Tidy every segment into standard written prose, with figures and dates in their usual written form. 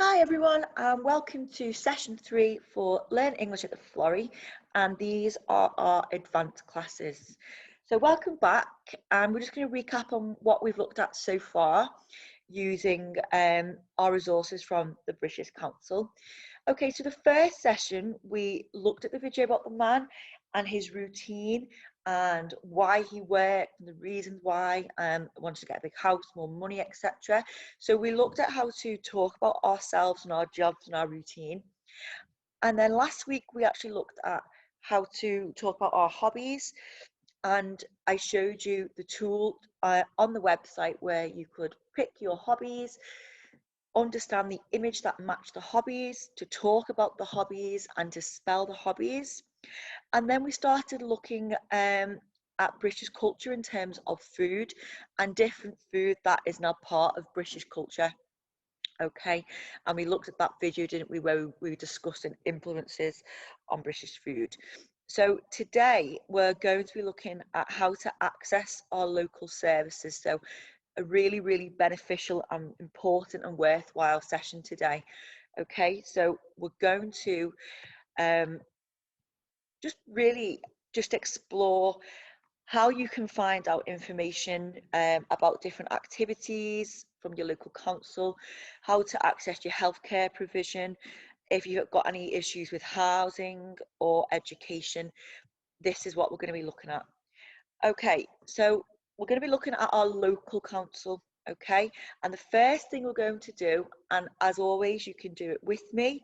Hi everyone, and welcome to session 3 for Learn English at the Florrie, and these are our advanced classes. So welcome back, and we're just going to recap on what we've looked at so far using our resources from the British Council. Okay, so the first session we looked at the video about the man and his routine and why he worked and the reasons why wanted to get a big house, more money, etc. So we looked at how to talk about ourselves and our jobs and our routine. And then last week we actually looked at how to talk about our hobbies, and I showed you the tool on the website where you could pick your hobbies, understand the image that matched the hobbies, to talk about the hobbies and to spell the hobbies. And then we started looking at British culture in terms of food and different food that is now part of British culture. Okay, and we looked at that video, didn't we, where we were discussing influences on British food. So today we're going to be looking at how to access our local services. So a really, really beneficial and important and worthwhile session today. Okay, so we're going to just explore how you can find out information about different activities from your local council, how to access your healthcare provision, if you've got any issues with housing or education. This is what we're going to be looking at. Okay, so we're going to be looking at our local council. Okay, and the first thing we're going to do, and as always, you can do it with me,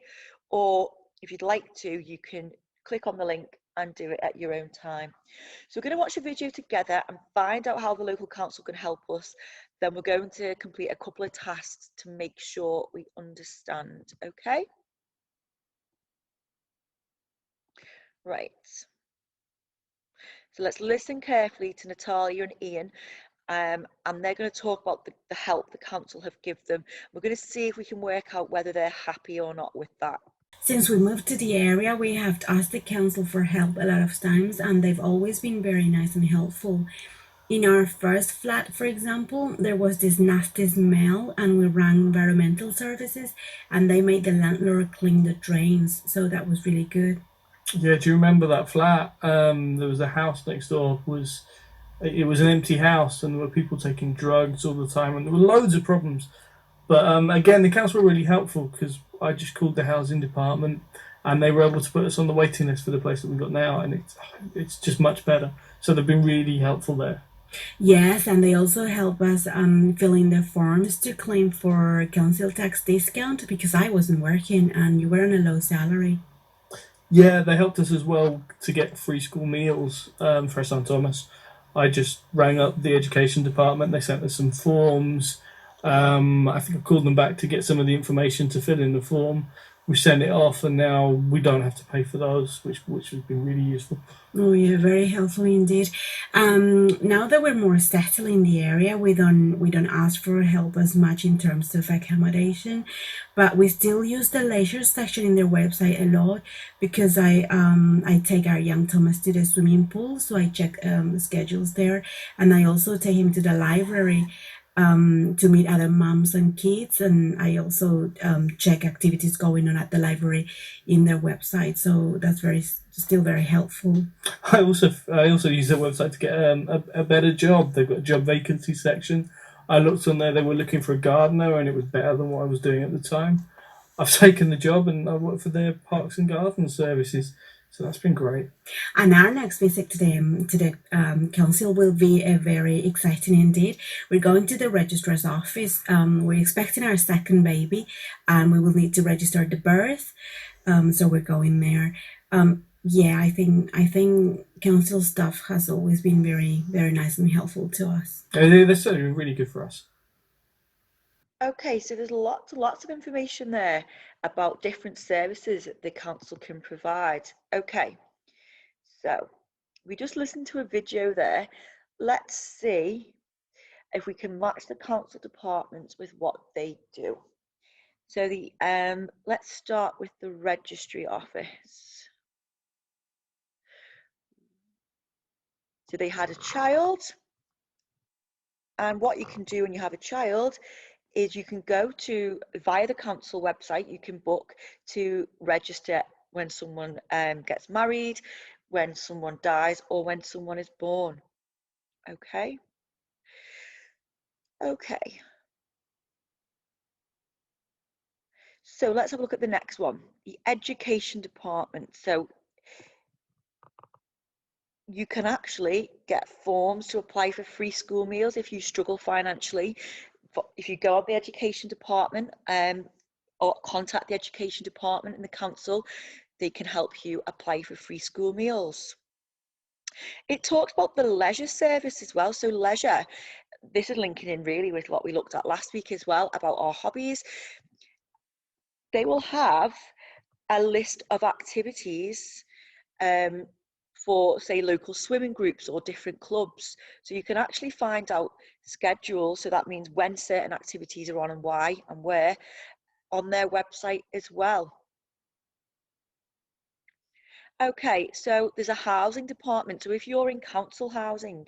or if you'd like to, you can click on the link and do it at your own time. So we're going to watch a video together and find out how the local council can help us. Then we're going to complete a couple of tasks to make sure we understand. Okay, right. So let's listen carefully to Natalia and Ian, and they're going to talk about the help the council have given them. We're going to see if we can work out whether they're happy or not with that. Since we moved to the area, we have asked the council for help a lot of times, and they've always been very nice and helpful. In our first flat, for example, there was this nasty smell, and we rang environmental services, and they made the landlord clean the drains, so that was really good. Yeah, do you remember that flat? There was a house next door. It was an empty house, and there were people taking drugs all the time, and there were loads of problems. But again, the council were really helpful because I just called the housing department, and they were able to put us on the waiting list for the place that we got now, and it's just much better. So they've been really helpful there. Yes, and they also help us fill in the forms to claim for council tax discount because I wasn't working and you were on a low salary. Yeah, they helped us as well to get free school meals for St Thomas. I just rang up the education department. They sent us some forms. I think I called them back to get some of the information to fill in the form. We sent it off, and now we don't have to pay for those, which has been really useful. Oh yeah, very helpful indeed. Now that we're more settled in the area, we don't ask for help as much in terms of accommodation, but we still use the leisure section in their website a lot because I take our young Thomas to the swimming pool, so I check schedules there, and I also take him to the library to meet other moms and kids, and I also check activities going on at the library in their website. So that's still very helpful. I also use their website to get a better job. They've got a job vacancy section. I looked on there; they were looking for a gardener, and it was better than what I was doing at the time. I've taken the job, and I work for their parks and garden services. So that's been great. And our next visit to the council will be a very exciting indeed. We're going to the registrar's office. We're expecting our second baby, and we will need to register the birth. So we're going there. Yeah, I think council staff has always been very very nice and helpful to us. They're certainly been really good for us. Okay, so there's lots and lots of information there about different services that the council can provide. Okay, so we just listened to a video there. Let's see if we can match the council departments with what they do. So let's start with the registry office. So they had a child, and what you can do when you have a child is you can go to, via the council website, you can book to register when someone gets married, when someone dies, or when someone is born. Okay. Okay. So let's have a look at the next one, the education department. So you can actually get forms to apply for free school meals if you struggle financially. If you go on the education department or contact the education department in the council, they can help you apply for free school meals. It talks about the leisure service as well. So leisure, this is linking in really with what we looked at last week as well about our hobbies. They will have a list of activities for, say, local swimming groups or different clubs. So you can actually find out schedules, so that means when certain activities are on and why and where, on their website as well. Okay, so there's a housing department. So if you're in council housing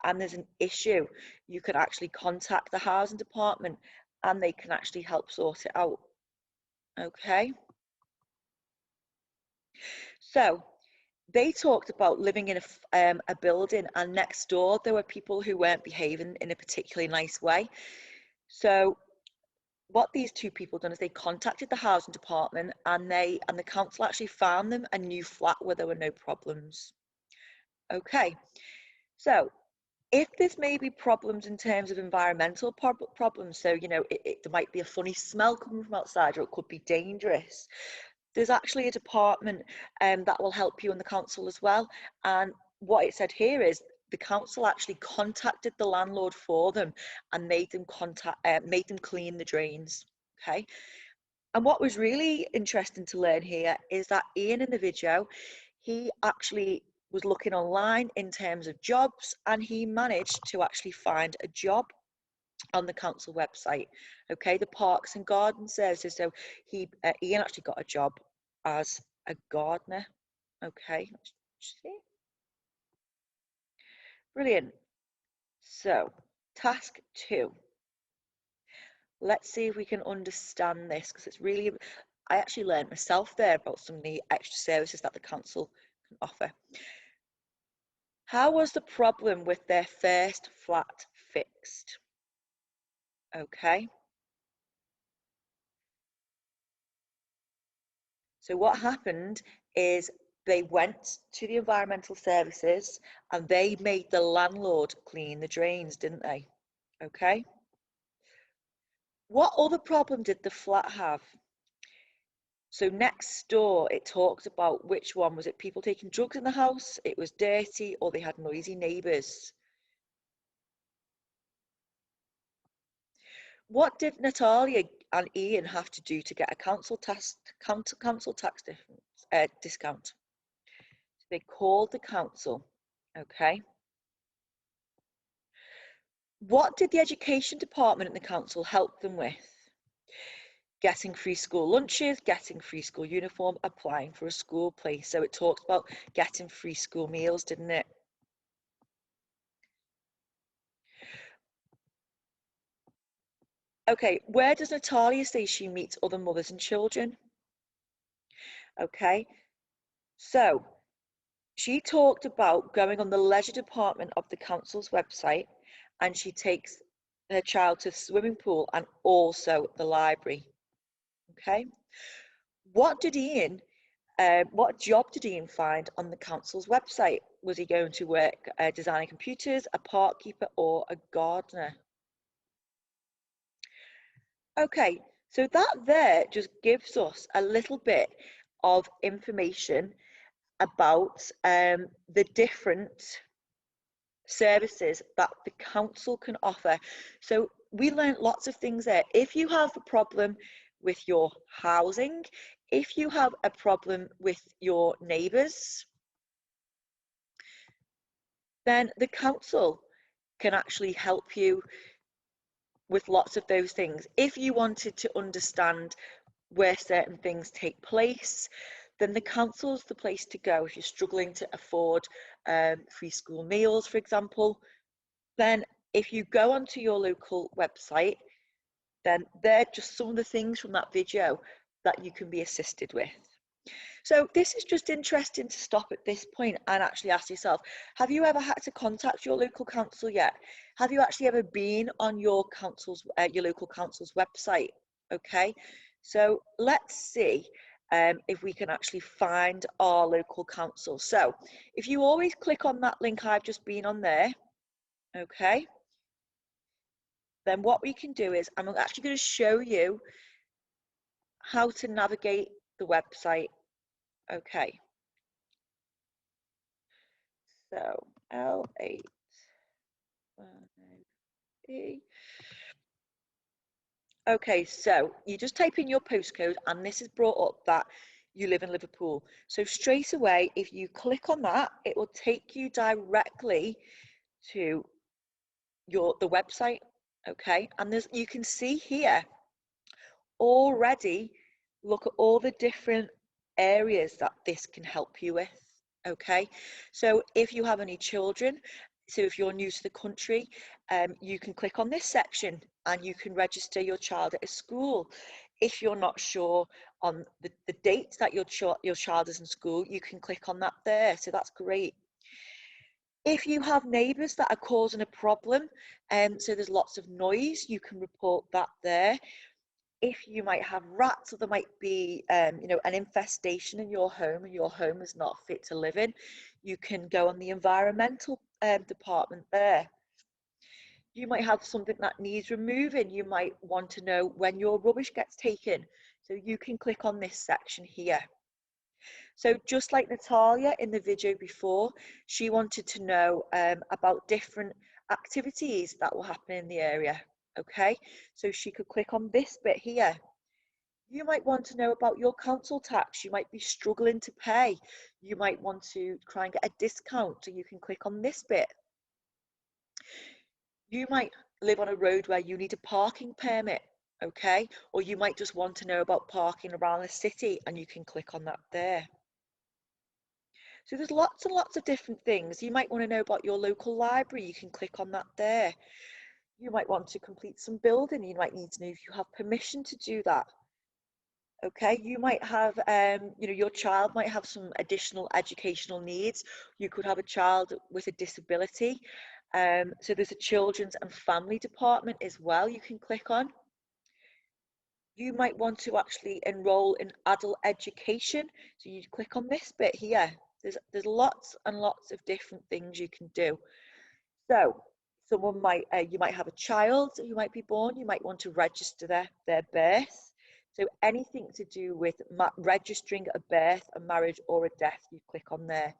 and there's an issue, you can actually contact the housing department and they can actually help sort it out. Okay. So they talked about living in a building, and next door there were people who weren't behaving in a particularly nice way. So what these two people done is they contacted the housing department, and the council actually found them a new flat where there were no problems. Okay, so if there's maybe problems in terms of environmental problems, so you know there might be a funny smell coming from outside, or it could be dangerous, there's actually a department that will help you in the council as well. And what it said here is the council actually contacted the landlord for them and made them clean the drains. Okay. And what was really interesting to learn here is that Ian in the video, he actually was looking online in terms of jobs, and he managed to actually find a job on the council website. Okay, the parks and garden services. So Ian actually got a job as a gardener. Okay, let's see. Brilliant. So task 2. Let's see if we can understand this, because it's really, I actually learned myself there about some of the extra services that the council can offer. How was the problem with their first flat fixed? Okay. So what happened is they went to the environmental services and they made the landlord clean the drains, didn't they? Okay. What other problem did the flat have? So next door, it talks about which one. Was it people taking drugs in the house, it was dirty, or they had noisy neighbours? What did Natalia and Ian have to do to get a council tax discount? They called the council. Okay. What did the education department in the council help them with? Getting free school lunches, getting free school uniform, applying for a school place. So it talks about getting free school meals, didn't it? Okay, where does Natalia say she meets other mothers and children? Okay, so she talked about going on the leisure department of the council's website, and she takes her child to the swimming pool and also the library. Okay, what job did Ian find on the council's website? Was he going to work designing computers, a park keeper, or a gardener? Okay, so that there just gives us a little bit of information about the different services that the council can offer. So we learned lots of things there. If you have a problem with your housing, if you have a problem with your neighbours, then the council can actually help you with lots of those things. If you wanted to understand where certain things take place, then the council's the place to go. If you're struggling to afford free school meals, for example, then if you go onto your local website, then they're just some of the things from that video that you can be assisted with. So this is just interesting to stop at this point and actually ask yourself, have you ever had to contact your local council yet? Have you actually ever been on your local council's website? Okay, so let's see if we can actually find our local council. So if you always click on that link I've just been on there, okay, then what we can do is I'm actually going to show you how to navigate the website. Okay, so L8 5E. Okay, so you just type in your postcode and this is brought up that you live in Liverpool. So straight away, if you click on that, it will take you directly to the website. Okay, and you can see here already, look at all the different areas that this can help you with. Okay, so if you have any children, so if you're new to the country, you can click on this section and you can register your child at a school. If you're not sure on the dates that your child is in school, you can click on that there. So that's great. If you have neighbours that are causing a problem, so there's lots of noise, you can report that there. If you might have rats or there might be you know, an infestation in your home and your home is not fit to live in, you can go on the environmental department there. You might have something that needs removing. You might want to know when your rubbish gets taken. So you can click on this section here. So just like Natalia in the video before, she wanted to know about different activities that will happen in the area. Okay, so she could click on this bit here. You might want to know about your council tax. You might be struggling to pay. You might want to try and get a discount, so you can click on this bit. You might live on a road where you need a parking permit, okay? Or you might just want to know about parking around the city and you can click on that there. So there's lots and lots of different things. You might want to know about your local library. You can click on that there. You might want to complete some building. You might need to know if you have permission to do that. Okay, you might have, you know, your child might have some additional educational needs. You could have a child with a disability. So there's a children's and family department as well you can click on. You might want to actually enroll in adult education. So you click on this bit here. There's lots and lots of different things you can do. So someone might, you might have a child who might be born. You might want to register their birth. So anything to do with registering a birth, a marriage or a death, you click on there.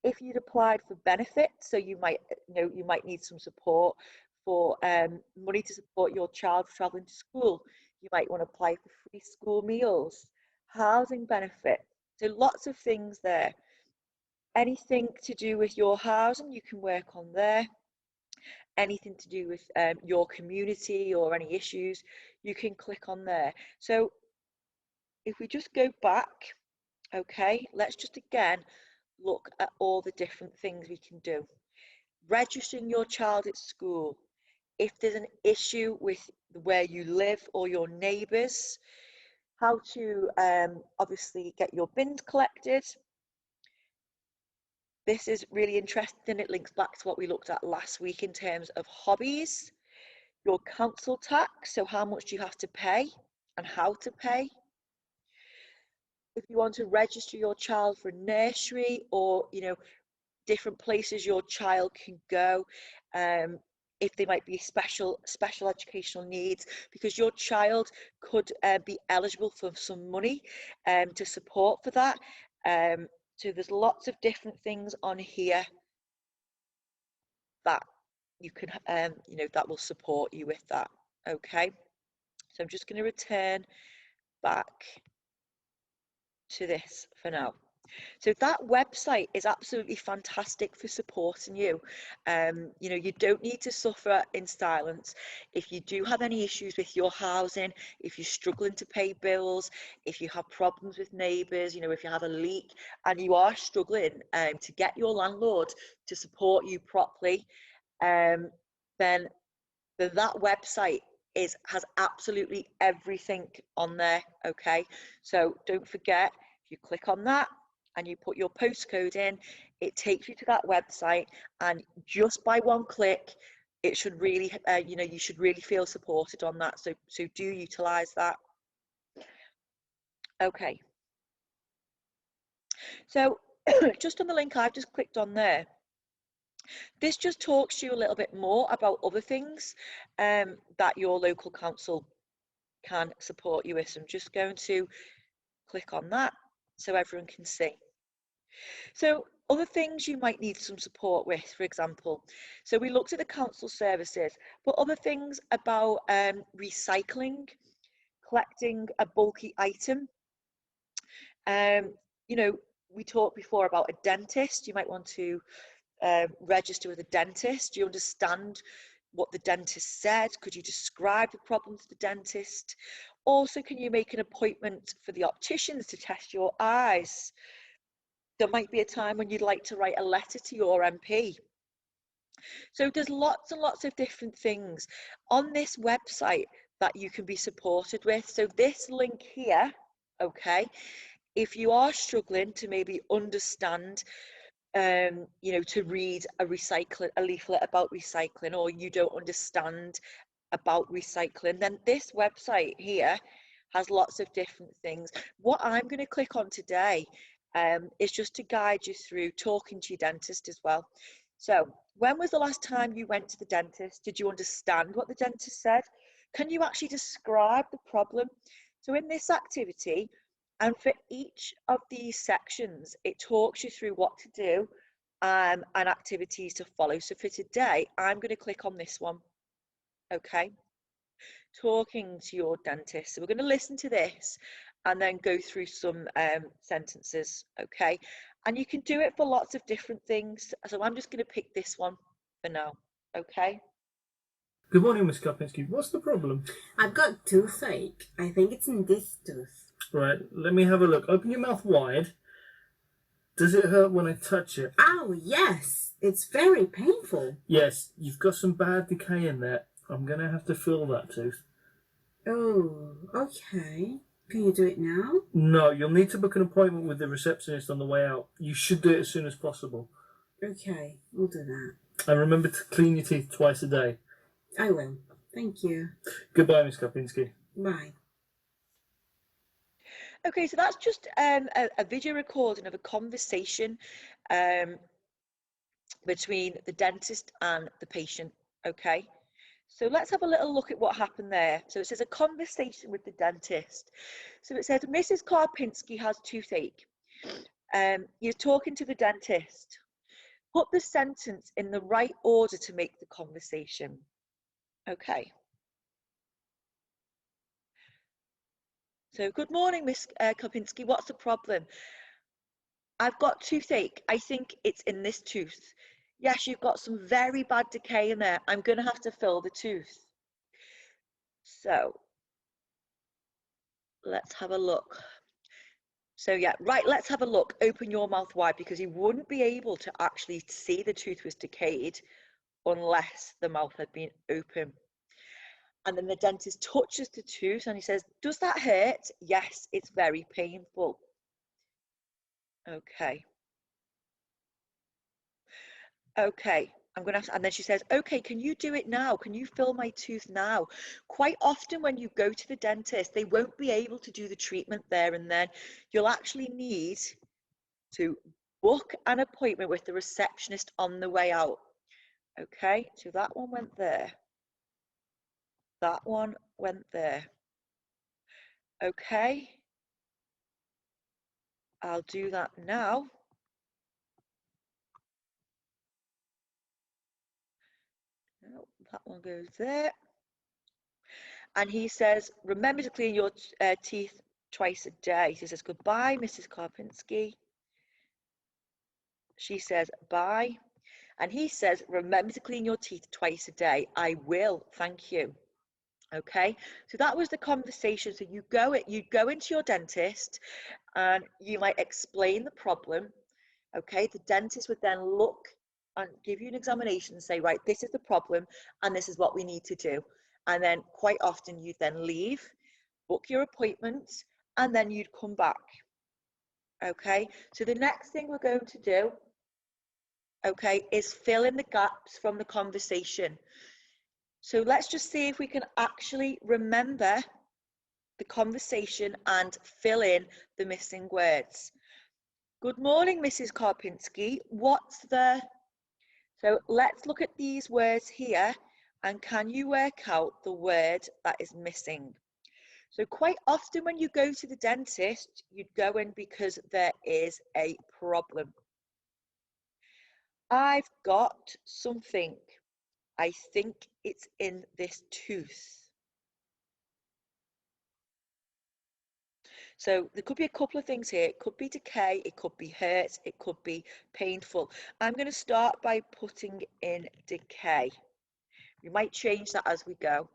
If you'd applied for benefits, so you might, you know, you might need some support for money to support your child traveling to school. You might want to apply for free school meals, housing benefit. So lots of things there. Anything to do with your housing, you can work on there. Anything to do with your community or any issues, you can click on there. So if we just go back, okay, let's just again look at all the different things we can do. Registering your child at school. If there's an issue with where you live or your neighbours, how to obviously get your bins collected. This is really interesting. It links back to what we looked at last week in terms of hobbies. Your council tax, so how much do you have to pay and how to pay. If you want to register your child for nursery or, you know, different places your child can go, if they might be special educational needs, because your child could be eligible for some money to support for that. So there's lots of different things on here that you can, you know, that will support you with that. Okay, so I'm just going to return back to this for now. So that website is absolutely fantastic for supporting you. You know, you don't need to suffer in silence. If you do have any issues with your housing, if you're struggling to pay bills, if you have problems with neighbours, you know, if you have a leak and you are struggling to get your landlord to support you properly, then that website has absolutely everything on there, okay? So don't forget, if you click on that and you put your postcode in, it takes you to that website, and just by one click, it should really, you know, you should really feel supported on that. So do utilize that. Okay. So just on the link I've just clicked on there, this just talks to you a little bit more about other things that your local council can support you with. So I'm just going to click on that so everyone can see. So other things you might need some support with, for example, so we looked at the council services, but other things about recycling, collecting a bulky item. You know, we talked before about a dentist. You might want to register with a dentist. Do you understand what the dentist said? Could you describe the problem to the dentist? Also, can you make an appointment for the opticians to test your eyes? There might be a time when you'd like to write a letter to your MP. So there's lots and lots of different things on this website that you can be supported with. So this link here, okay, if you are struggling to maybe understand, you know, to read a leaflet about recycling, or you don't understand about recycling, then this website here has lots of different things. What I'm going to click on today is just to guide you through talking to your dentist as well. So when was the last time you went to the dentist? Did you understand what the dentist said? Can you actually describe the problem? So in this activity, and for each of these sections, it talks you through what to do and activities to follow. So for today, I'm going to click on this one. Okay. Talking to your dentist. So we're going to listen to this and then go through some sentences. Okay. And you can do it for lots of different things. So I'm just going to pick this one for now. Okay. Good morning, Miss Karpinski. What's the problem? I've got toothache. I think it's in this tooth. Right, let me have a look. Open your mouth wide. Does it hurt when I touch it? Oh, yes. It's very painful. Yes, you've got some bad decay in there. I'm going to have to fill that tooth. Oh, okay. Can you do it now? No, you'll need to book an appointment with the receptionist on the way out. You should do it as soon as possible. Okay, we'll do that. And remember to clean your teeth twice a day. I will. Thank you. Goodbye, Miss Karpinski. Bye. Okay, so that's just a video recording of a conversation between the dentist and the patient. Okay, so let's have a little look at what happened there. So it says a conversation with the dentist. So it says Mrs. Karpinski has toothache. You're talking to the dentist. Put the sentence in the right order to make the conversation. Okay. So good morning, Miss Karpinski. What's the problem? I've got toothache. I think it's in this tooth. Yes, you've got some very bad decay in there. I'm going to have to fill the tooth. So let's have a look. So yeah, right, let's have a look. Open your mouth wide, because you wouldn't be able to actually see the tooth was decayed unless the mouth had been open. And then the dentist touches the tooth and he says, does that hurt? Yes, it's very painful. Okay. Okay, I'm going to, and then she says, okay, can you do it now? Can you fill my tooth now? Quite often when you go to the dentist, they won't be able to do the treatment there and then. You'll actually need to book an appointment with the receptionist on the way out. Okay, so that one went there. That one went there. Okay, I'll do that now. No, that one goes there. And he says, remember to clean your teeth twice a day. He says, goodbye, Mrs. Karpinski. She says, bye. And he says, remember to clean your teeth twice a day. I will, thank you. Okay, so that was the conversation. So you go into your dentist and you might explain the problem. Okay, the dentist would then look and give you an examination and say, right, this is the problem and this is what we need to do. and then quite often you'd then leave, book your appointment, and then you'd come back. Okay, so the next thing we're going to do, okay, is fill in the gaps from the conversation. So let's just see if we can actually remember the conversation and fill in the missing words. Good morning, Mrs. Karpinski. What's the... So let's look at these words here, and can you work out the word that is missing? So quite often when you go to the dentist, you'd go in because there is a problem. I've got something. I think it's in this tooth. So there could be a couple of things here. It could be decay, it could be hurt, it could be painful. I'm going to start by putting in decay. We might change that as we go.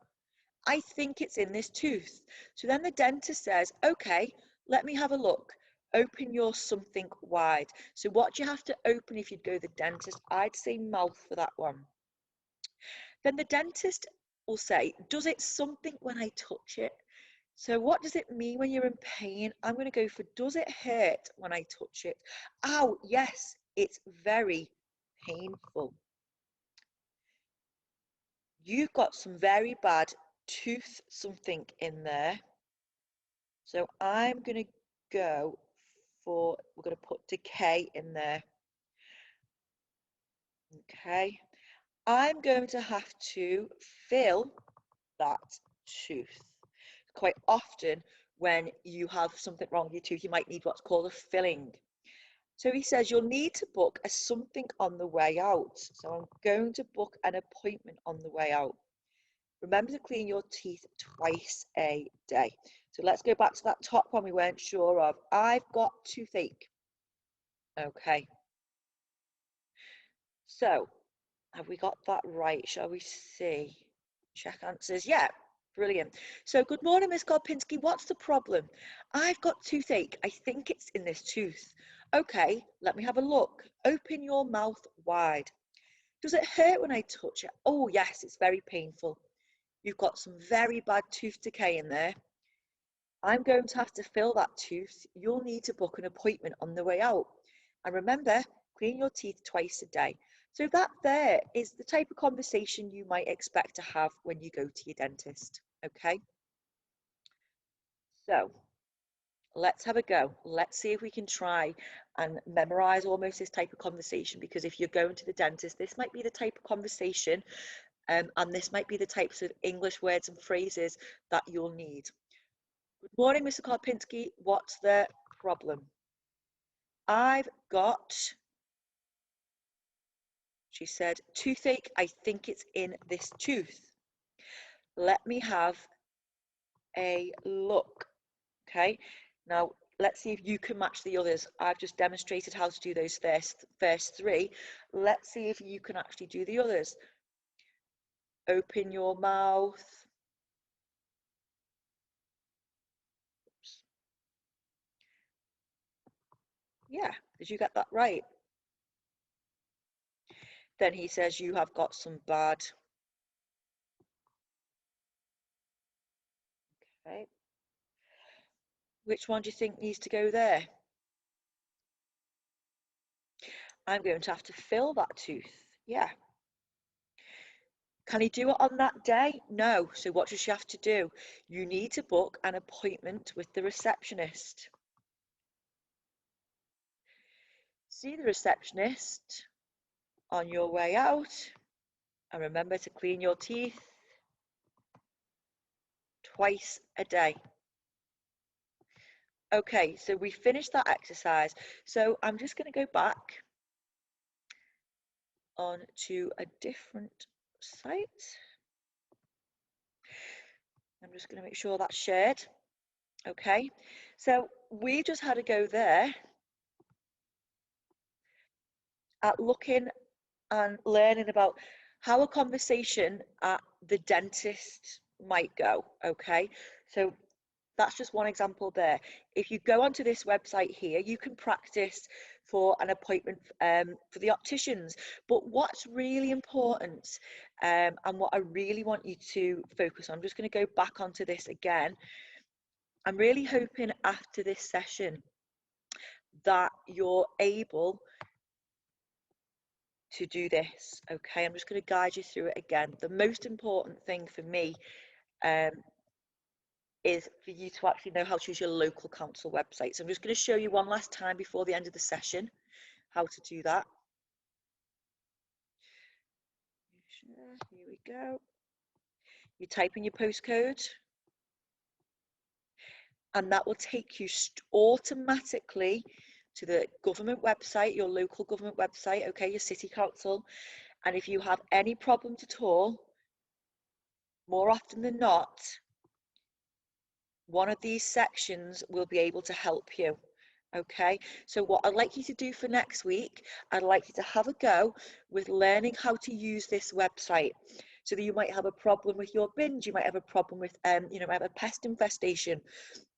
I think it's in this tooth. So then the dentist says, okay, let me have a look. Open your something wide. So what do you have to open if you'd go to the dentist? I'd say mouth for that one. Then the dentist will say, does it something when I touch it? So what does it mean when you're in pain? I'm going to go for, does it hurt when I touch it? Ow, yes, it's very painful. You've got some very bad tooth something in there. So I'm going to go for, we're going to put decay in there. Okay. I'm going to have to fill that tooth. Quite often when you have something wrong with your tooth, you might need what's called a filling. So he says you'll need to book a something on the way out. So I'm going to book an appointment on the way out. Remember to clean your teeth twice a day. So let's go back to that top one we weren't sure of. I've got toothache. Okay. So have we got that right? Shall we see? Check answers. Yeah, brilliant. So good morning, Miss Karpinski. What's the problem? I've got toothache. I think it's in this tooth. Okay, let me have a look. Open your mouth wide. Does it hurt when I touch it? Oh, yes, it's very painful. You've got some very bad tooth decay in there. I'm going to have to fill that tooth. You'll need to book an appointment on the way out. And remember, clean your teeth twice a day. So that there is the type of conversation you might expect to have when you go to your dentist, okay? So let's have a go. Let's see if we can try and memorize almost this type of conversation, because if you're going to the dentist, this might be the type of conversation and this might be the types of English words and phrases that you'll need. Good morning, Mr. Karpinski. What's the problem? I've got, she said, toothache. I think it's in this tooth. Let me have a look. Okay, now let's see if you can match the others. I've just demonstrated how to do those first three. Let's see if you can actually do the others. Open your mouth. Oops. Yeah, did you get that right? Then he says you have got some bad. Okay. Which one do you think needs to go there? I'm going to have to fill that tooth. Yeah. Can he do it on that day? No. So what does she have to do? You need to book an appointment with the receptionist. See the receptionist on your way out, and remember to clean your teeth twice a day. Okay, so we finished that exercise. So I'm just going to go back on to a different site. I'm just going to make sure that's shared. Okay, so we just had to go there at looking and learning about how a conversation at the dentist might go. Okay, so That's just one example there. If you go onto this website here, you can practice for an appointment for the opticians. But what's really important, and what I really want you to focus on, I'm just going to go back onto this again. I'm really hoping after this session that you're able to do this. Okay, I'm just going to guide you through it again. The most important thing for me is for you to actually know how to use your local council website. So I'm just going to show you one last time before the end of the session how to do that. Here we go. You type in your postcode, and that will take you automatically to the government website, your local government website, okay, your city council. And if you have any problems at all, more often than not, one of these sections will be able to help you. Okay, so what I'd like you to do for next week, I'd like you to have a go with learning how to use this website. So that you might have a problem with your bins, you might have a problem with, you know, have a pest infestation,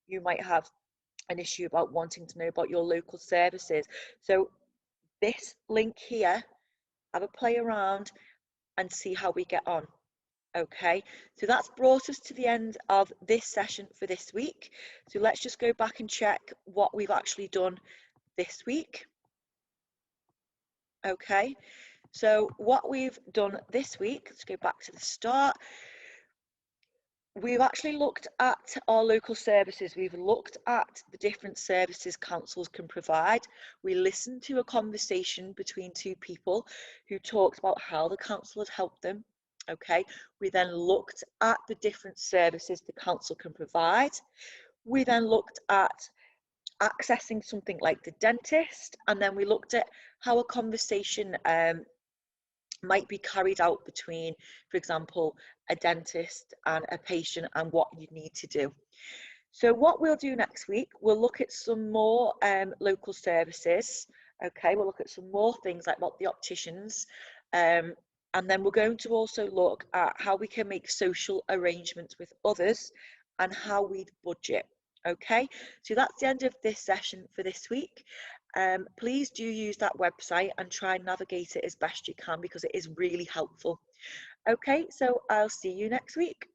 you might have an issue about wanting to know about your local services. So this link here, have a play around and see how we get on. Okay, so that's brought us to the end of this session for this week. So let's just go back and check what we've actually done this week. Okay, so what we've done this week, let's go back to the start. We've actually looked at our local services. We've looked at the different services councils can provide. We listened to a conversation between two people who talked about how the council had helped them. Okay, we then looked at the different services the council can provide. We then looked at accessing something like the dentist, and then we looked at how a conversation might be carried out between, for example, a dentist and a patient and what you need to do. So what we'll do next week, we'll look at some more local services. Okay, we'll look at some more things like what the opticians, and then we're going to also look at how we can make social arrangements with others and how we'd budget. Okay, so that's the end of this session for this week. Please do use that website and try and navigate it as best you can because it is really helpful. Okay, so I'll see you next week.